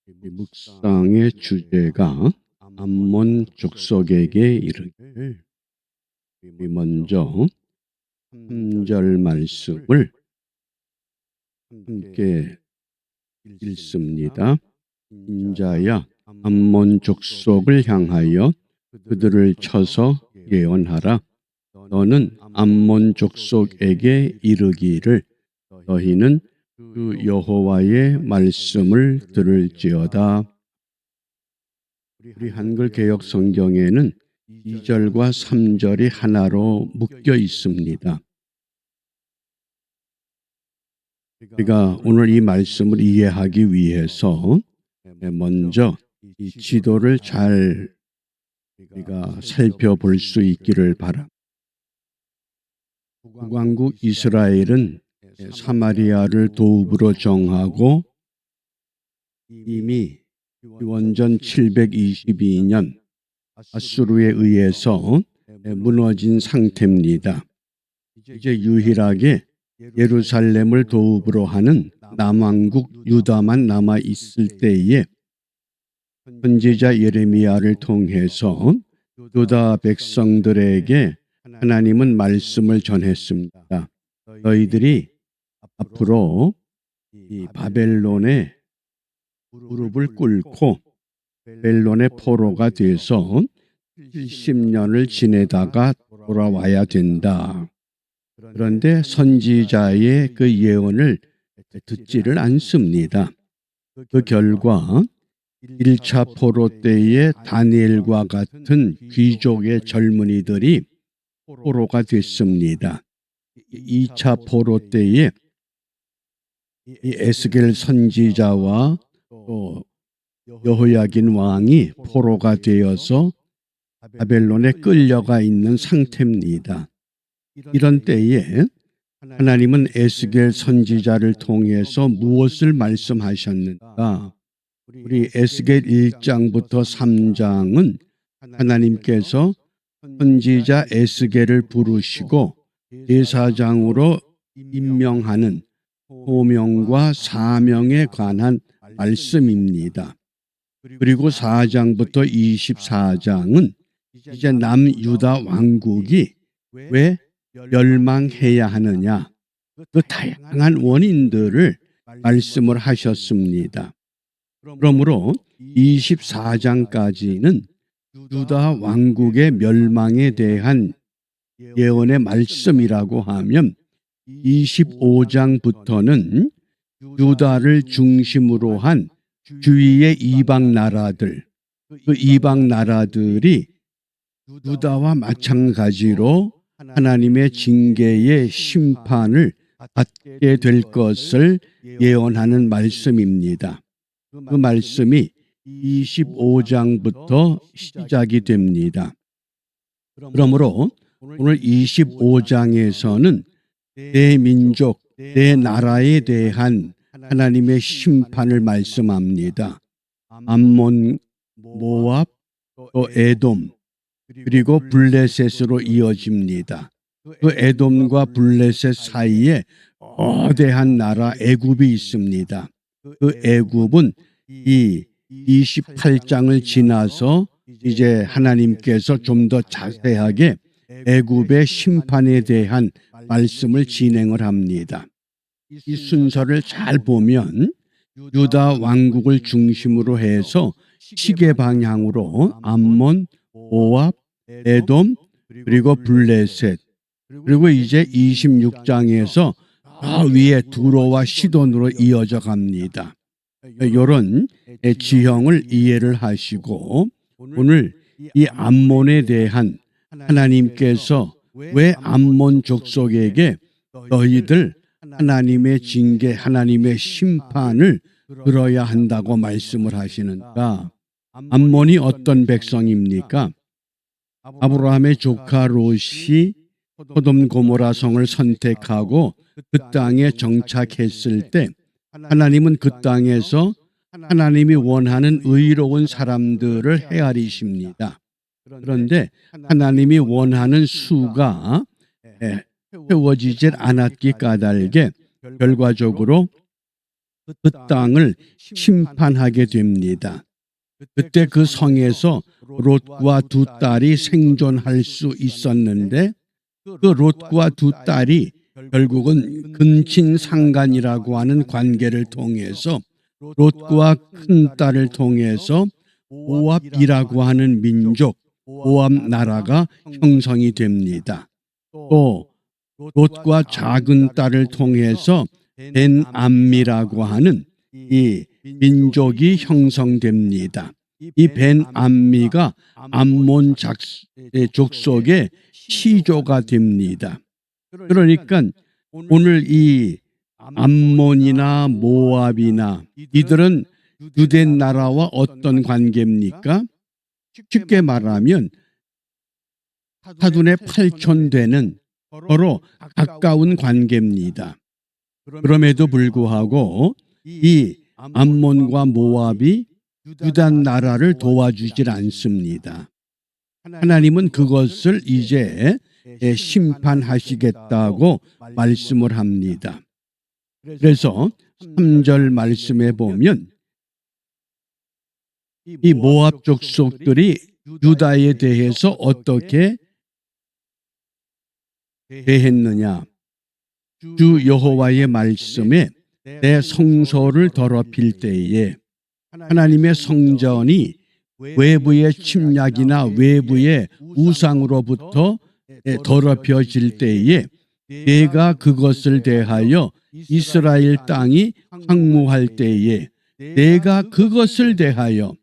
이 묵상의 주제가 암몬 족속에게 이르기를. 우리 먼저 3절 말씀을 함께 읽습니다. 인자야, 암몬 족속을 향하여 그들을 쳐서 예언하라. 너는 암몬 족속에게 이르기를 너희는 그 여호와의 말씀을 들을지어다. 우리 한글 개역 성경에는 2절과 3절이 하나로 묶여 있습니다. 우리가 오늘 이 말씀을 이해하기 위해서 먼저 이 지도를 잘 우리가 살펴볼 수 있기를 바랍니다. 북왕국 이스라엘은 사마리아를 도읍으로 정하고 이미 기원전 722년 아수르에 의해서 무너진 상태입니다. 이제 유일하게 예루살렘을 도읍으로 하는 남왕국 유다만 남아 있을 때에 선지자 예레미야를 통해서 유다 백성들에게 하나님은 말씀을 전했습니다. 너희들이 앞으로 이 바벨론의 무릎을 꿇고 바벨론의 포로가 돼서 70년을 지내다가 돌아와야 된다. 그런데 선지자의 그 예언을 듣지를 않습니다. 그 결과 1차 포로 때에 다니엘과 같은 귀족의 젊은이들이 포로가 됐습니다. 2차 포로 때에 이 에스겔 선지자와 또 여호야긴 왕이 포로가 되어서 바벨론에 끌려가 있는 상태입니다. 이런 때에 하나님은 에스겔 선지자를 통해서 무엇을 말씀하셨는가? 우리 에스겔 1장부터 3장은 하나님께서 선지자 에스겔을 부르시고 제사장으로 임명하는 소명과 사명에 관한 말씀입니다. 그리고 4장부터 24장은 이제 남유다 왕국이 왜 멸망해야 하느냐, 그 다양한 원인들을 말씀을 하셨습니다. 그러므로 24장까지는 유다 왕국의 멸망에 대한 예언의 말씀이라고 하면 25장부터는 유다를 중심으로 한 주위의 이방 나라들, 그 이방 나라들이 유다와 마찬가지로 하나님의 징계의 심판을 받게 될 것을 예언하는 말씀입니다. 그 말씀이 25장부터 시작이 됩니다. 그러므로 오늘 25장에서는 대민족, 대나라에 대한 하나님의 심판을 말씀합니다. 암몬, 모압, 또 에돔, 그리고 블레셋으로 이어집니다. 그 에돔과 블레셋 사이에 거대한 나라 애굽이 있습니다. 그 애굽은 이 28장을 지나서 이제 하나님께서 좀 더 자세하게 애굽의 심판에 대한 말씀을 진행을 합니다. 이 순서를 잘 보면 유다 왕국을 중심으로 해서 시계 방향으로 암몬, 모압, 에돔, 그리고 블레셋, 그리고 이제 26장에서 위에 두로와 시돈으로 이어져 갑니다. 이런 지형을 이해를 하시고 오늘 이 암몬에 대한 하나님께서 왜 암몬 족속에게 너희들 하나님의 징계, 하나님의 심판을 들어야 한다고 말씀을 하시는가? 암몬이 어떤 백성입니까? 아브라함의 조카 롯이 소돔 고모라 성을 선택하고 그 땅에 정착했을 때 하나님은 그 땅에서 하나님이 원하는 의로운 사람들을 헤아리십니다. 그런데 하나님이 원하는 수가 채워지질 않았기 까닭에 결과적으로 그 땅을 심판하게 됩니다. 그때 그 성에서 롯과 두 딸이 생존할 수 있었는데 그 롯과 두 딸이 결국은 근친상간이라고 하는 관계를 통해서 롯과 큰 딸을 통해서 모압이라고 하는 민족, 모압 나라가 형성이 됩니다. 또 롯과 작은 딸을 통해서 벤암미라고 하는 이 민족이 형성됩니다. 이 벤암미가 암몬 족속의 시조가 됩니다. 그러니까 오늘 이 암몬이나 모압이나 이들은 유대 나라와 어떤 관계입니까? 쉽게 말하면 사돈의 8촌 되는 서로 가까운 관계입니다. 그럼에도 불구하고 이 암몬과 모압이 유다 나라를 도와주질 않습니다. 하나님은 그것을 이제 심판하시겠다고 말씀을 합니다. 그래서 3절 말씀에 보면 이 모압 족속들이 유다에 대해서 어떻게 대했느냐? 주 여호와의 말씀에 내 성소를 더럽힐 때에 하나님의 성전이 외부의 침략이나 외부의 우상으로부터 더럽혀질 때에 내가 그것을 대하여 이스라엘 땅이 황무할 때에 내가 그것을 대하여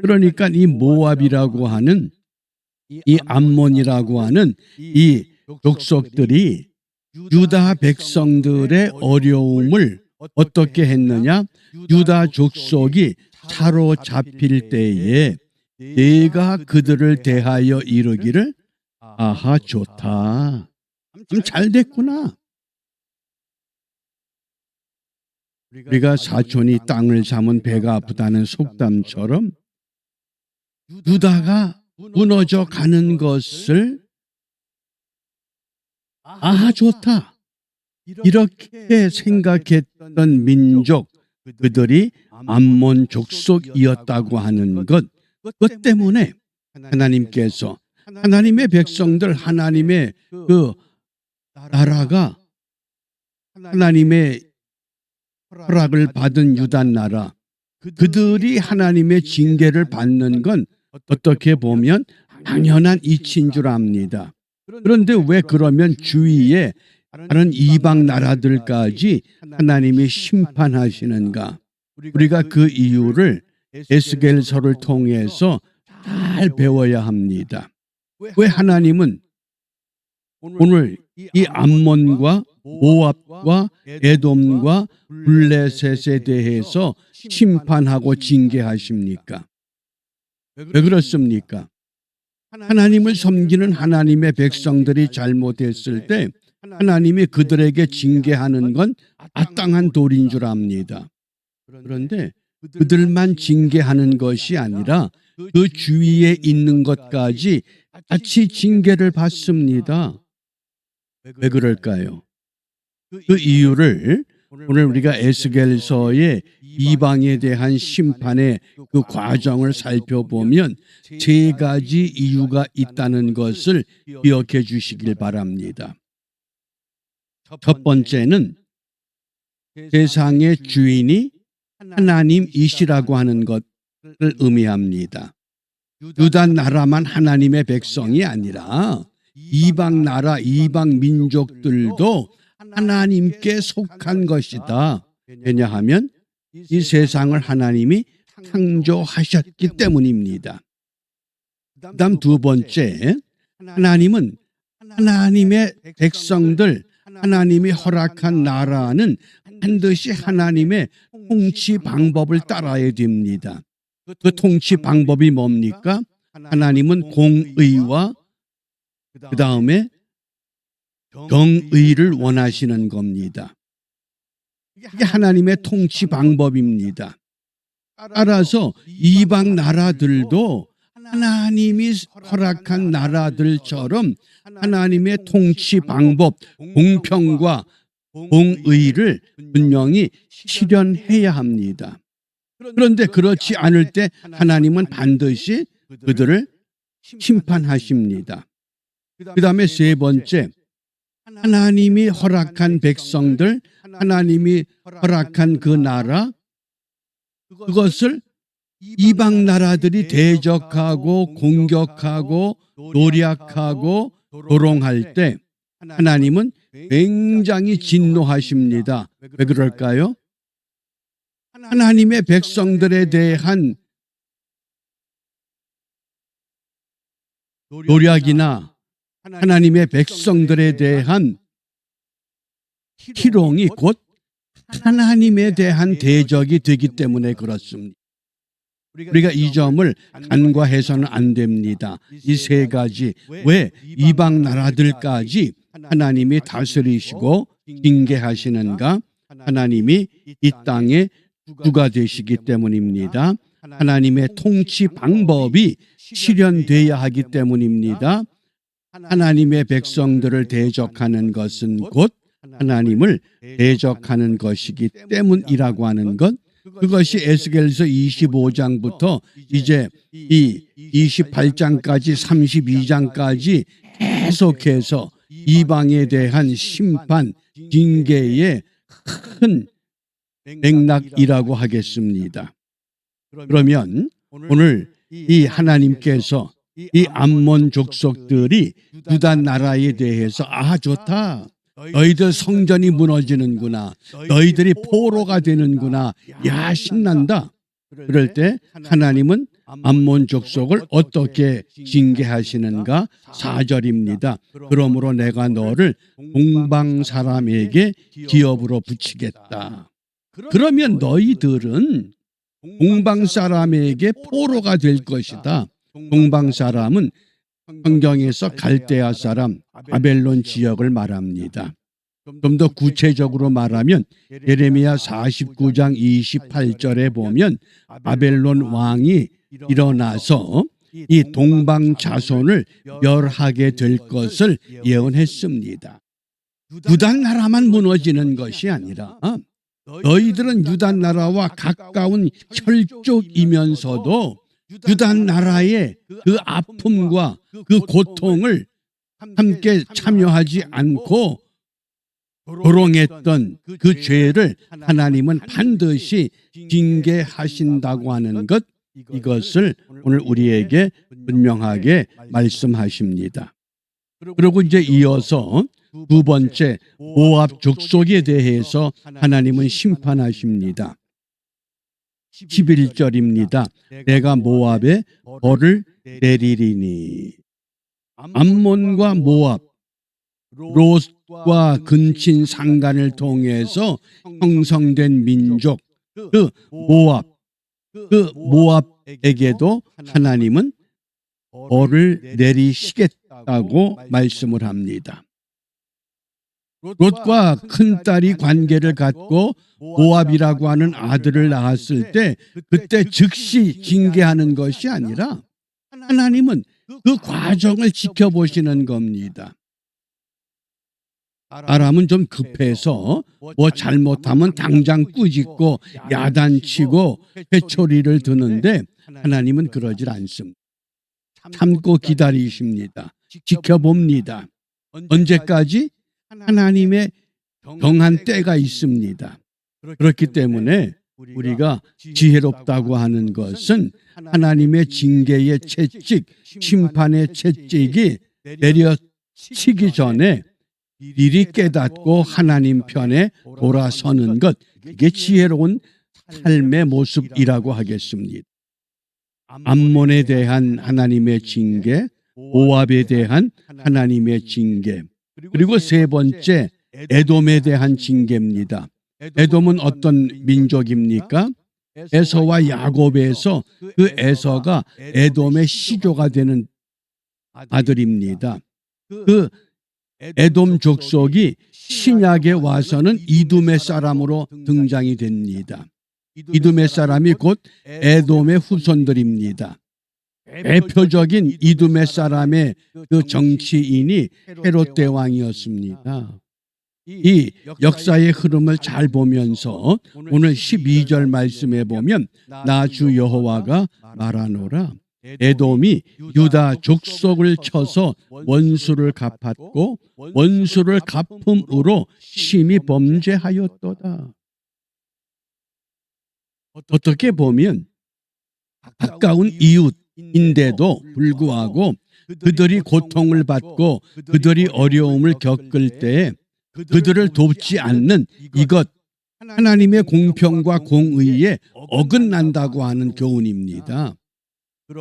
그러니까 이 모압이라고 하는 이 암몬이라고 하는 이 족속들이 유다 백성들의 어려움을 어떻게 했느냐? 유다 족속이 사로잡힐 때에 내가 그들을 대하여 이르기를 아하 좋다. 잘 됐구나. 우리가 사촌이 땅을 잡은 배가 아프다는 속담처럼 유다가 무너져 가는 것을 아하 좋다. 이렇게 생각했던 민족 그들이 암몬 족속이었다고 하는 것, 그것 때문에 하나님께서 하나님의 백성들, 하나님의 그 나라가 하나님의 허락을 받은 유다 나라, 그들이 하나님의 징계를 받는 건 어떻게 보면 당연한 이치인 줄 압니다. 그런데 왜 그러면 주위에 다른 이방 나라들까지 하나님이 심판하시는가? 우리가 그 이유를 에스겔서를 통해서 잘 배워야 합니다. 왜 하나님은 오늘 이 암몬과 모압과 에돔과 블레셋에 대해서 심판하고 징계하십니까? 왜 그렇습니까? 하나님을 섬기는 하나님의 백성들이 잘못했을 때 하나님이 그들에게 징계하는 건 마땅한 도리인 줄 압니다. 그런데 그들만 징계하는 것이 아니라 그 주위에 있는 것까지 같이 징계를 받습니다. 왜 그럴까요? 그 이유를 오늘 우리가 에스겔서의 이방에 대한 심판의 그 과정을 살펴보면 세 가지 이유가 있다는 것을 기억해 주시길 바랍니다. 첫 번째는 세상의 주인이 하나님이시라고 하는 것을 의미합니다. 유다 나라만 하나님의 백성이 아니라 이방 나라, 이방 민족들도 하나님께 속한 것이다. 왜냐하면 이 세상을 하나님이 창조하셨기 때문입니다. 그다음 두 번째, 하나님은 하나님의 백성들, 하나님이 허락한 나라는 반드시 하나님의 통치 방법을 따라야 됩니다. 그 통치 방법이 뭡니까? 하나님은 공의와 그 다음에 정의를 원하시는 겁니다. 이게 하나님의 통치 방법입니다. 따라서 이방 나라들도 하나님이 허락한 나라들처럼 하나님의 통치 방법, 공평과 공의를 분명히 실현해야 합니다. 그런데 그렇지 않을 때 하나님은 반드시 그들을 심판하십니다. 그 다음에 세 번째, 하나님이 허락한 백성들, 하나님이 허락한 그 나라, 그것을 이방 나라들이 대적하고 공격하고 노략하고 도롱할 때 하나님은 굉장히 진노하십니다. 왜 그럴까요? 하나님의 백성들에 대한 노략이나 하나님의 백성들에 대한 희롱이 곧 하나님에 대한 대적이 되기 때문에 그렇습니다. 우리가 이 점을 간과해서는 안 됩니다. 이 세 가지, 왜 이방 나라들까지 하나님이 다스리시고 징계하시는가? 하나님이 이 땅의 주가 되시기 때문입니다. 하나님의 통치 방법이 실현돼야 하기 때문입니다. 하나님의 백성들을 대적하는 것은 곧 하나님을 대적하는 것이기 때문이라고 하는 것, 그것이 에스겔서 25장부터 이제 이 28장까지 32장까지 계속해서 이방에 대한 심판, 징계의 큰 맥락이라고 하겠습니다. 그러면 오늘 이 하나님께서 이 암몬 족속들이 유다 나라에 대해서 좋다. 너희들 성전이 무너지는구나. 너희들이 포로가 되는구나. 야, 신난다. 그럴 때 하나님은 암몬 족속을 어떻게 징계하시는가? 4절입니다. 그러므로 내가 너를 동방 사람에게 기업으로 붙이겠다. 그러면 너희들은 동방 사람에게 포로가 될 것이다. 동방 사람은 성경에서 갈대아 사람, 바벨론 지역을 말합니다. 좀 더 구체적으로 말하면 예레미야 49장 28절에 보면 바벨론 왕이 일어나서 이 동방 자손을 멸하게 될 것을 예언했습니다. 유다 나라만 무너지는 것이 아니라 너희들은 유다 나라와 가까운 혈족이면서도 유다 나라의 그 아픔과 그 고통을 함께 참여하지 않고 도롱했던 그 죄를 하나님은 반드시 징계하신다고 하는 것, 이것을 오늘 우리에게 분명하게 말씀하십니다. 그리고 이제 이어서 두 번째, 모압 족속에 대해서 하나님은 심판하십니다. 11절입니다. 내가 모압에 벌을 내리리니. 암몬과 모압, 롯과 근친 상간을 통해서 형성된 민족, 그 모압에게도 하나님은 벌을 내리시겠다고 말씀을 합니다. 롯과 큰딸이 관계를 갖고 모압이라고 하는 아들을 낳았을 때 그때 즉시 징계하는 것이 아니라 하나님은 그 과정을 지켜보시는 겁니다. 사람은 좀 급해서 뭐 잘못하면 당장 꾸짖고 야단치고 회초리를 드는데 하나님은 그러질 않습니다. 참고 기다리십니다. 지켜봅니다. 언제까지? 하나님의 정한 때가 있습니다. 그렇기 때문에 우리가 지혜롭다고 하는 것은 하나님의 징계의 채찍, 심판의 채찍이 내려치기 전에 미리 깨닫고 하나님 편에 돌아서는 것, 이게 지혜로운 삶의 모습이라고 하겠습니다. 암몬에 대한 하나님의 징계, 모압에 대한 하나님의 징계, 그리고 세 번째, 에돔에 대한 징계입니다. 에돔은 어떤 민족입니까? 에서와 야곱에서 그 에서가 에돔의 시조가 되는 아들입니다. 그 에돔 족속이 신약에 와서는 이두메 사람으로 등장이 됩니다. 이두메 사람이 곧 에돔의 후손들입니다. 대표적인 이두메 사람의 그 정치인이 헤롯 대왕이었습니다. 이 역사의 흐름을 잘 보면서 오늘 12절 말씀에 보면 나 주 여호와가 말하노라. 에돔이 유다 족속을 쳐서 원수를 갚았고 원수를 갚음으로 심히 범죄하였도다. 어떻게 보면 가까운 이웃인데도 불구하고 그들이 고통을 받고 그들이 어려움을 겪을 때 그들을 돕지 않는 이것, 하나님의 공평과 공의에 어긋난다고 하는 교훈입니다.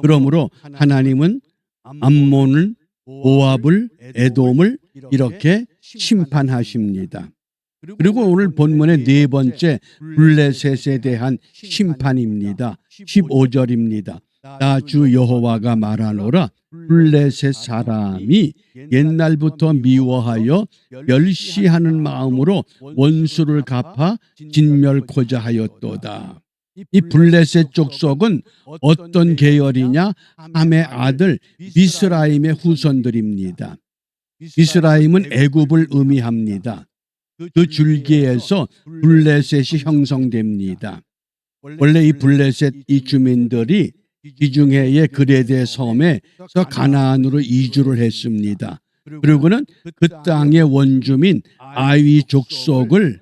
그러므로 하나님은 암몬을, 모압을, 에돔을 이렇게 심판하십니다. 그리고 오늘 본문의 네 번째 블레셋에 대한 심판입니다. 15절입니다. 나 주 여호와가 말하노라. 블레셋 사람이 옛날부터 미워하여 멸시하는 마음으로 원수를 갚아 진멸코자 하였도다. 이 블레셋 족속은 어떤 계열이냐? 함의 아들 미스라임의 후손들입니다. 미스라임은 애굽을 의미합니다. 그 줄기에서 블레셋이 형성됩니다. 원래 이 블레셋 이 주민들이 지중해의 그레데 섬에서 가나안으로 이주를 했습니다. 그리고는 그 땅의 원주민 아위 족속을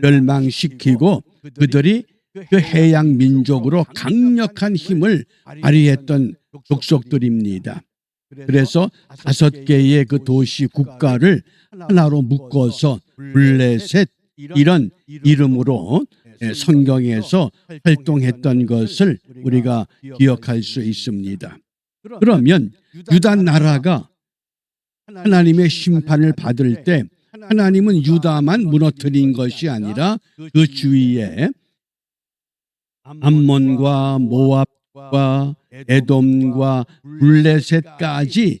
멸망시키고 그들이 그 해양 민족으로 강력한 힘을 발휘했던 족속들입니다. 그래서 5개의 그 도시 국가를 하나로 묶어서 블레셋 이런 이름으로 성경에서 활동했던 것을 우리가 기억할 수 있습니다. 그러면 유다 나라가 하나님의 심판을 받을 때 하나님은 유다만 무너뜨린 것이 아니라 그 주위에 암몬과 모압과 에돔과 블레셋까지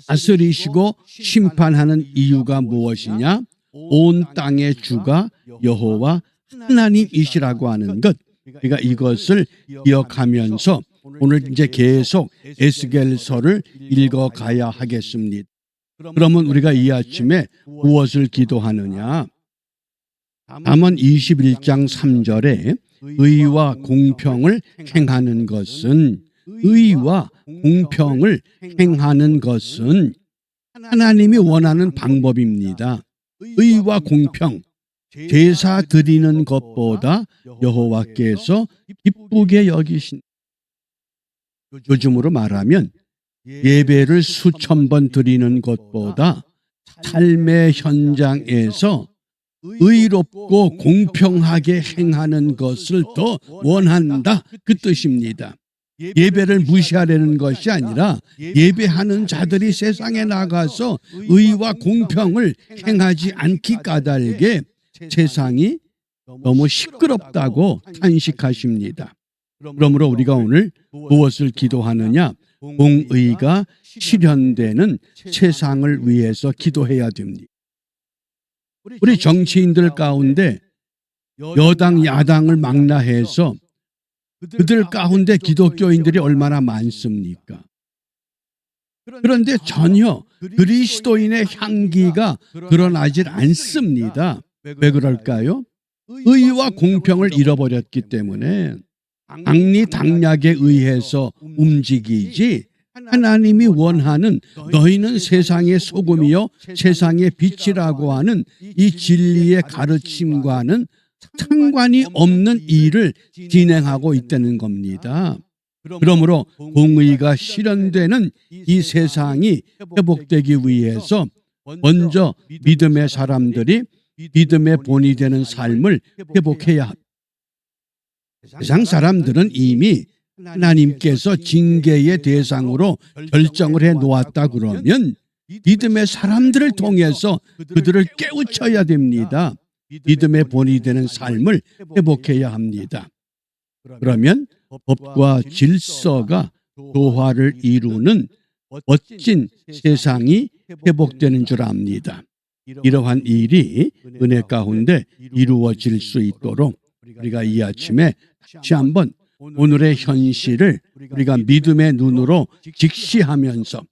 다스리시고 심판하는 이유가 무엇이냐? 온 땅의 주가 여호와 하나님이시라고 하는 것. 우리가 이것을 기억하면서 오늘 이제 계속 에스겔서를 읽어가야 하겠습니다. 그러면 우리가 이 아침에 무엇을 기도하느냐? 잠언 21장 3절에 의와 공평을 행하는 것은 의와 공평을 행하는 것은 하나님이 원하는 방법입니다. 의와 공평, 제사 드리는 것보다 여호와께서 기쁘게 여기신, 요즘으로 말하면 예배를 수천 번 드리는 것보다 삶의 현장에서 의롭고 공평하게 행하는 것을 더 원한다, 그 뜻입니다. 예배를 무시하려는 것이 아니라 예배하는 자들이 세상에 나가서 의와 공평을 행하지 않기 까닭에 세상이 너무 시끄럽다고 탄식하십니다. 그러므로 우리가 오늘 무엇을 기도하느냐? 공의가 실현되는 세상을 위해서 기도해야 됩니다. 우리 정치인들 가운데 여당 야당을 망라해서 그들 가운데 기독교인들이 얼마나 많습니까? 그런데 전혀 그리스도인의 향기가 드러나질 않습니다. 왜 그럴까요? 의와 공평을 잃어버렸기 때문에 당리당략에 의해서 움직이지 하나님이 원하는 너희는 세상의 소금이요 세상의 빛이라고 하는 이 진리의 가르침과는 상관이 없는 일을 진행하고 있다는 겁니다. 그러므로 공의가 실현되는 이 세상이 회복되기 위해서 먼저 믿음의 사람들이 믿음의 본이 되는 삶을 회복해야 합니다. 세상 사람들은 이미 하나님께서 징계의 대상으로 결정을 해 놓았다 그러면 믿음의 사람들을 통해서 그들을 깨우쳐야 됩니다. 믿음의 본이 되는 삶을 회복해야 합니다. 그러면 법과 질서가 조화를 이루는 멋진 세상이 회복되는 줄 압니다. 이러한 일이 은혜 가운데 이루어질 수 있도록 우리가 이 아침에 다시 한번 오늘의 현실을 우리가 믿음의 눈으로 직시하면서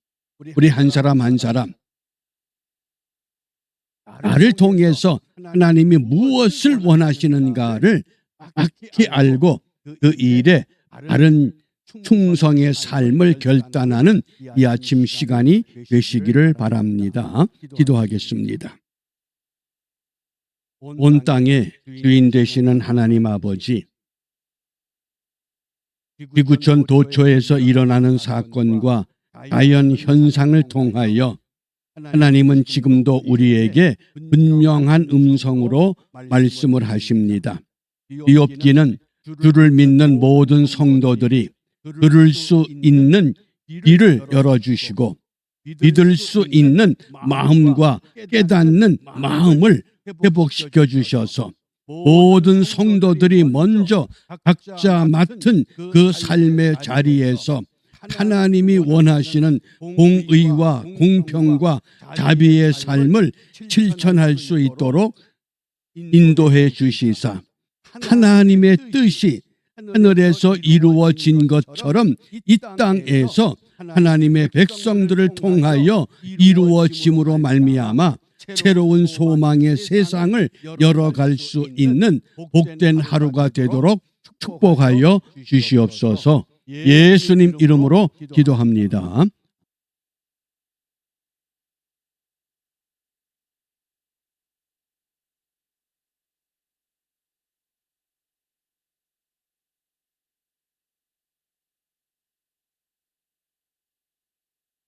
우리 한 사람 한 사람 나를 통해서 하나님이 무엇을 원하시는가를 정확히 알고 그 일에 바른 충성의 삶을 결단하는 이 아침 시간이 되시기를 바랍니다. 기도하겠습니다. 온 땅의 주인 되시는 하나님 아버지, 지구촌 도처에서 일어나는 사건과 자연 현상을 통하여 하나님은 지금도 우리에게 분명한 음성으로 말씀을 하십니다. 비옵기는 주를 믿는 모든 성도들이 들을 수 있는 귀를 열어주시고 믿을 수 있는 마음과 깨닫는 마음을 회복시켜 주셔서 모든 성도들이 먼저 각자 맡은 그 삶의 자리에서 하나님이 원하시는 공의와 공평과 자비의 삶을 실천할 수 있도록 인도해 주시사 하나님의 뜻이 하늘에서 이루어진 것처럼 이 땅에서 하나님의 백성들을 통하여 이루어짐으로 말미암아 새로운 소망의 세상을 열어갈 수 있는 복된 하루가 되도록 축복하여 주시옵소서. 예수님 이름으로 기도합니다.